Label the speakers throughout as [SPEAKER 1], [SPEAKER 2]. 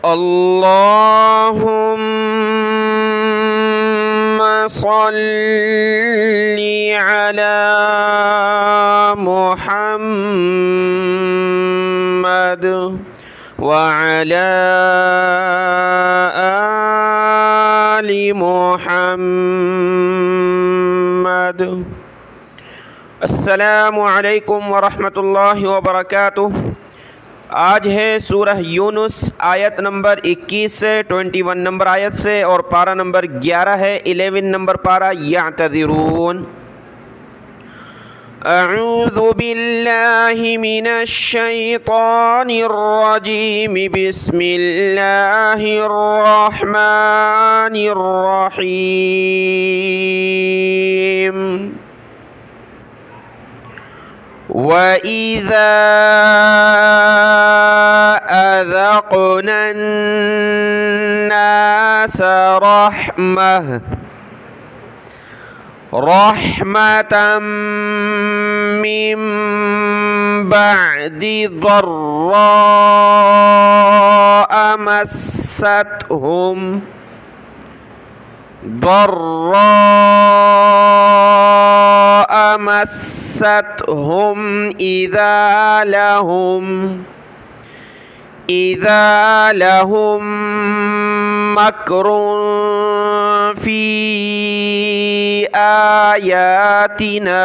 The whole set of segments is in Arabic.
[SPEAKER 1] اللهم صل على محمد وعلى آل محمد। अस्सलामु अलैकुम वरहमतुल्लाहि वबरकातुह। आज है सूरह यूनुस आयत नंबर 21 से 21 नंबर आयत से और पारा नंबर 11 है 11 नंबर पारा यातज़िरून। अऊज़ु बिल्लाहि मिनश शैतानिर रजीम बिस्मिल्लाहिर रहमानिर रहीम। वइज़ा अज़क़ना अन्नास रहमतम मिन बअदि ज़र्राअ मस्सतहुम इज़ा लहुम मक्रुन फ़ी आयातिना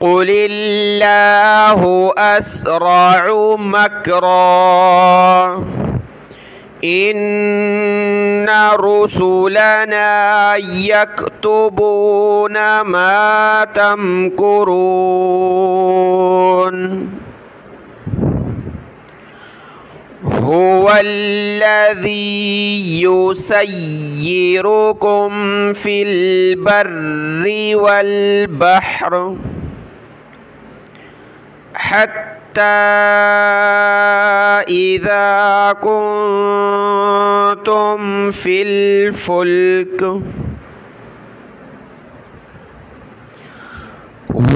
[SPEAKER 1] क़ुलिल्लाहु अस्रअु मक्रा इन्न रुसुलना यक्तुबून मा तमकुरून। हुवल्लज़ी युसय्यिरुकुम फ़िल बर्रि वल बहर हत्ता इज़ा कुन्तुम फ़िल फ़ुल्क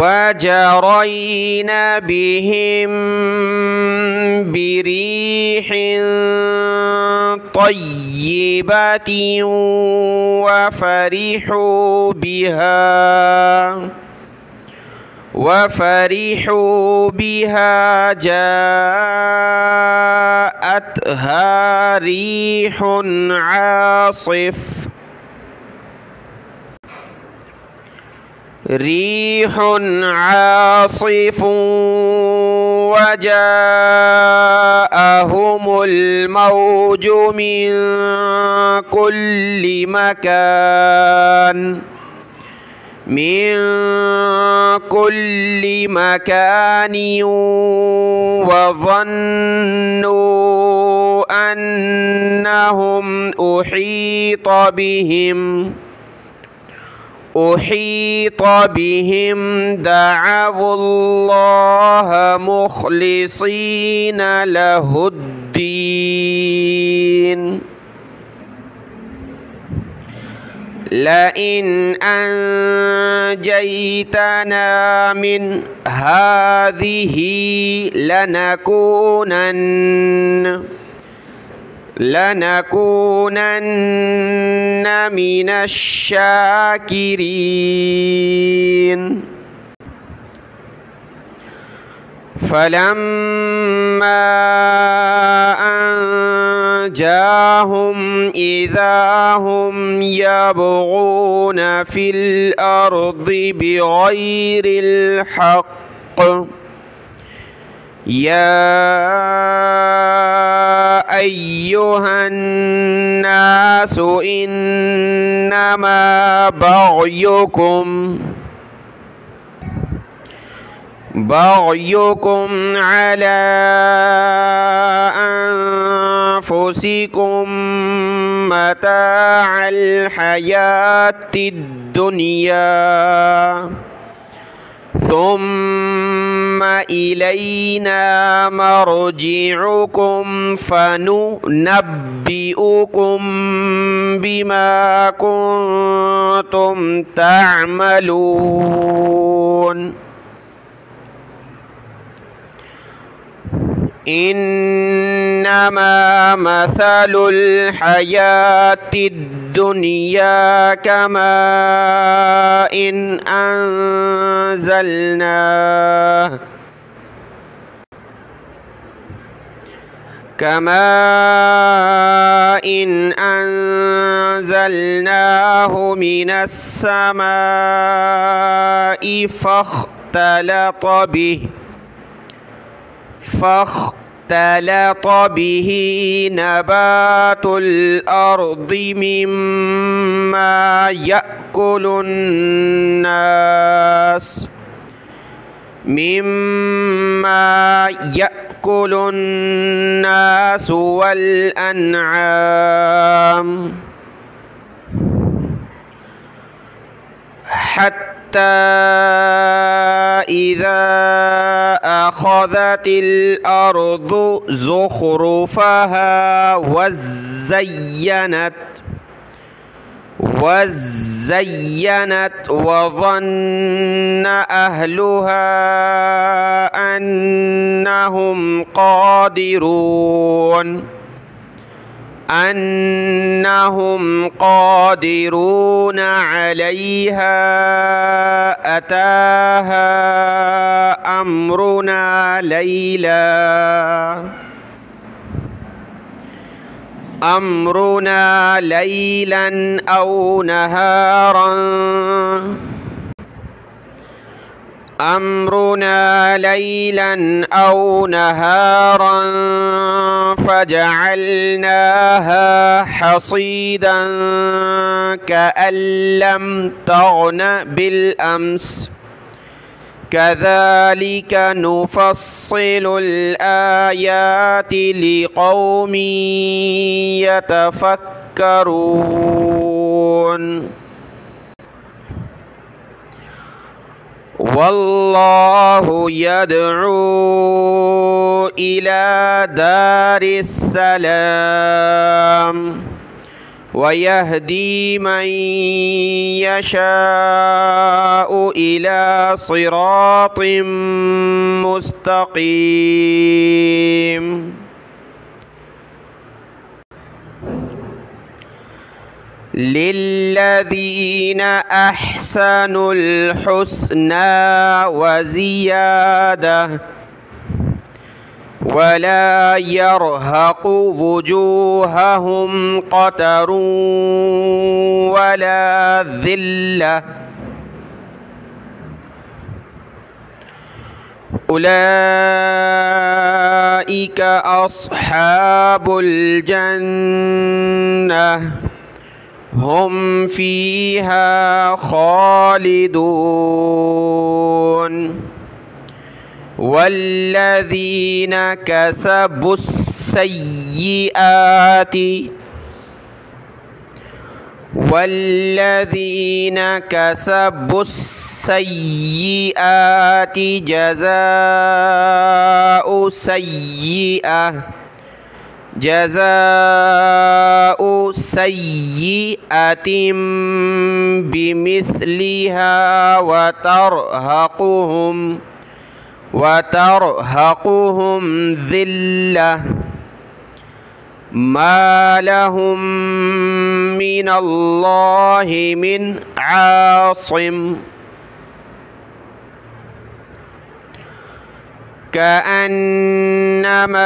[SPEAKER 1] वजरयन बिहिम बिरीहिन तय्यिबतिन वफ़रिहू बिहा जाअतहा रीहुन आसिफ़ुन वजाअहुमुल मौजु मिन कुल्लि मकान वज़न्नु अन्नहुम उहीत बिहिम दअवुल्लाह मुख़लिसीन लहुद्दीन लइन अंजयतना मिन हाज़िही लनकूनन्न मिनश शाकिरीन। फलम्मा अंजाहुम इज़ा हुम यबग़ून फ़िल अर्दि बिग़ैरिल हक़्क़ या अय्युहन नासु इन्नमा बग़युकुम अला अनफुसिकुम मताअल हयातिद दुनिया सुम्मा इलैना मर्जिउकुम फनुनब्बिउकुम बिमा कुंतुम तअमलून। إنما مثل الحياة الدنيا كماء أنزلناه من السماء فاختلط به نبات الأرض مما يأكل الناس والأنعام، حتى إذا أخذت الأرض زخرفها وزينت وظن أهلها أنهم قادرون عليها أتاها أمرنا ليلا أو نهارا فجعلناها حصيدا كأن لم تغن بالأمس، كذلك نفصل الآيات لقوم يتفكرون. والله يدعو إلى دار السلام ويهدي من يشاء إلى صراط مستقيم. للذين أحسنوا الحسنى وزيادة ولا يرهق وجوههم قتر ولا ذلة، أولئك أصحاب الجنة هم فيها خالدون. والذين كسبوا السيئات جزاء سيئة بمثلها وترهقهم ذلة ما لهم من الله من عاصم، كأنما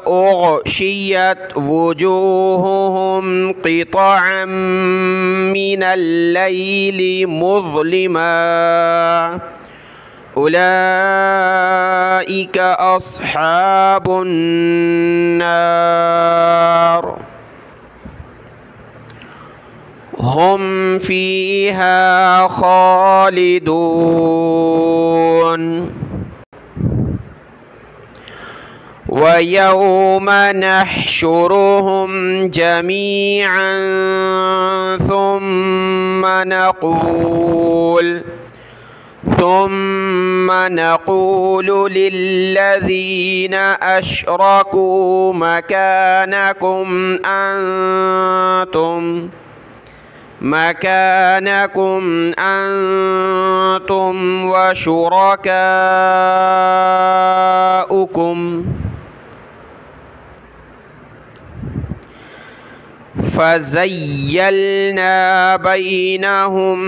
[SPEAKER 1] أغشيت وجوههم قطعا من الليل مظلما، أولئك أصحاب النار هم فيها خالدون. ويوم نحشرهم جميعا ثم نقول للذين أشركوا مكانكم مكانكم أنتم وشركاؤكم فزيلنا بينهم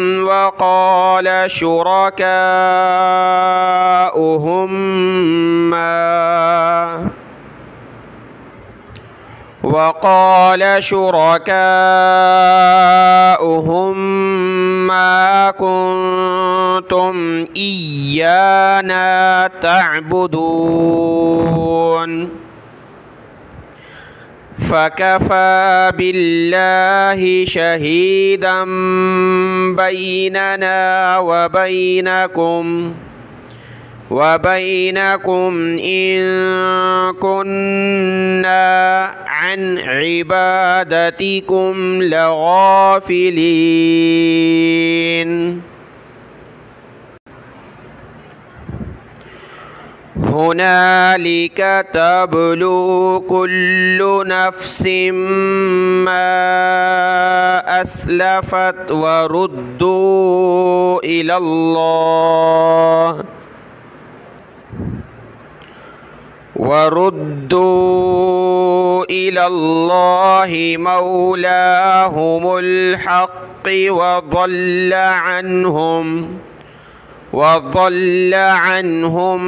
[SPEAKER 1] وقال شركاؤهم ما كنتم إيانا تعبدون فكفى بالله شهيدا بيننا وبينكم إن كنا عن عبادتكم لغافلين هنالك تبلو كل نفس ما أسلفت وردوا إلى الله مولاهم الحق وضل عنهم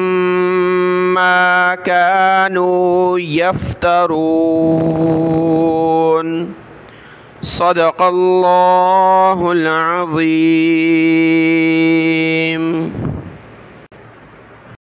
[SPEAKER 1] ما كانوا يفترون صدق الله العظيم.